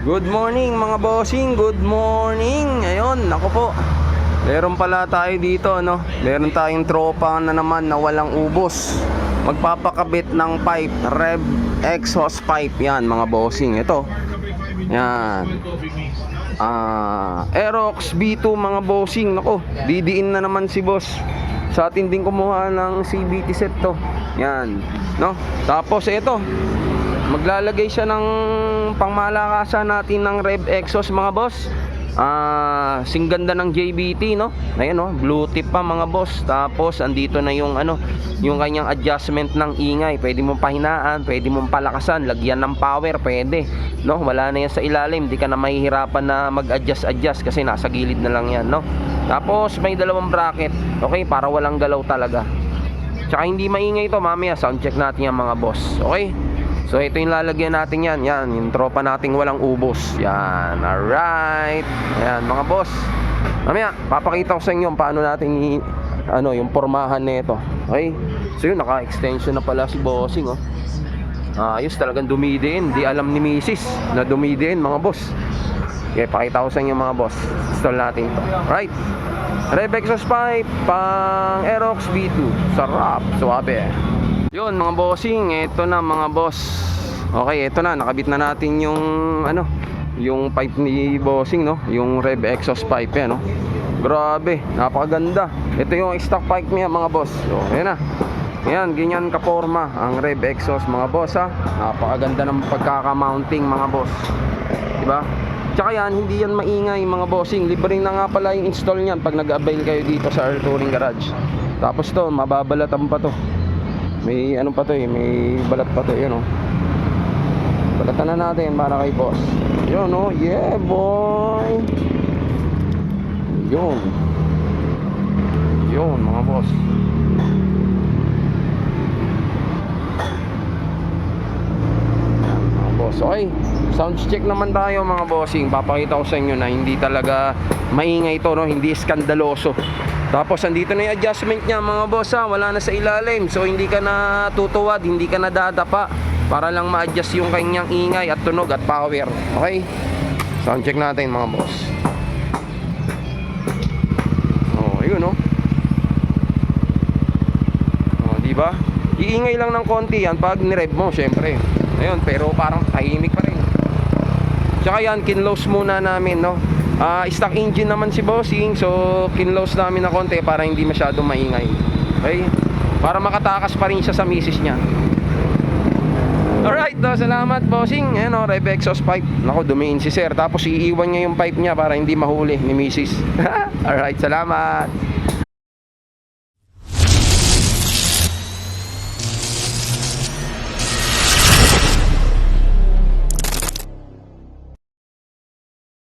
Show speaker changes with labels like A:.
A: Good morning mga bossing, good morning. Ayun, ako po. Meron pala tayo dito, no? Meron tayong tropa na naman na walang ubos. Magpapakabit ng pipe, rev exhaust pipe. Yan mga bossing, ito. Yan. Aerox B2 mga bossing. Nako, didiin na naman si boss. Sa atin din kumuha ng CVT set to. Yan, no? Tapos ito, maglalagay siya ng pangmalakasan natin ng rev exhaust mga boss. Singganda ng JBT, no? Ayan, no? Blue tip pa mga boss. Tapos andito na yung yung kanyang adjustment ng ingay. Pwede mong pahinaan, pwede mong palakasan, lagyan ng power, pwede, no? Wala na yan sa ilalim, di ka na mahihirapan na mag-adjust kasi nasa gilid na lang yan, no? Tapos may dalawang bracket, okay, para walang galaw talaga. Tsaka hindi maingay ito, mamaya sound check natin yan mga boss, okay? So ito yung lalagyan natin yan. Yan, yung tropa nating walang ubos. Yan, alright. Yan mga boss. Mamaya, papakita ko sa inyo paano natin yung pormahan nito. Okay? So yun, naka-extension na pala si bossing, oh. Ayos, talagang dumidiin. Di alam ni Mrs. na dumidiin mga boss. Okay, pakita ko sa inyo mga boss. Install natin ito. Right? Rev exhaust pipe pang Aerox B2. Sarap, suwabe. Yun mga bossing, ito na mga boss. Okay, ito na, nakabit na natin yung yung pipe ni bossing, no? Yung rev exhaust pipe yan, no? Grabe, napakaganda. Ito yung stock pipe niya mga boss. So, ayan na. Ayan, ganyan kaporma ang rev exhaust mga boss, ha. Napakaganda ng pagkaka-mounting mga boss. Diba? Tsaka yan, hindi yan maingay mga bossing. Libre na nga pala yung install niyan pag nag-avail kayo dito sa R Touring Garage. Tapos to, mababalatan pa to. May pa to eh, may balat pa to, yun, oh. Balatan na natin para kay boss. Yun, oh, yeah boy. Yun. Yun mga boss. Mga boss, okay. Sound check naman tayo mga bossing. Papakita ko sa inyo na hindi talaga maingay ito, no? Hindi skandaloso. Tapos andito na yung adjustment niya mga boss, ha? Wala na sa ilalim. So hindi ka na tutuwad, hindi ka na dadapa. Para lang ma-adjust yung kanyang ingay at tunog at power. Okay? Sound check natin mga boss. Oh, ayun, oh. Oh, di ba? Iingay lang ng konti yan pag ni-rev mo, syempre. Ayun, pero parang tahimik pa rin. Tsaka yan, kinlose muna namin, no? Stock engine naman si bossing, so kinlose namin na konti para hindi masyadong maingay. Okay? Para makatakas pa rin siya sa misis niya. Alright, salamat bossing. Ayan, o, rev exhaust pipe. Naku, dumiin si sir. Tapos iiwan niya yung pipe niya para hindi mahuli ni misis. Alright, salamat.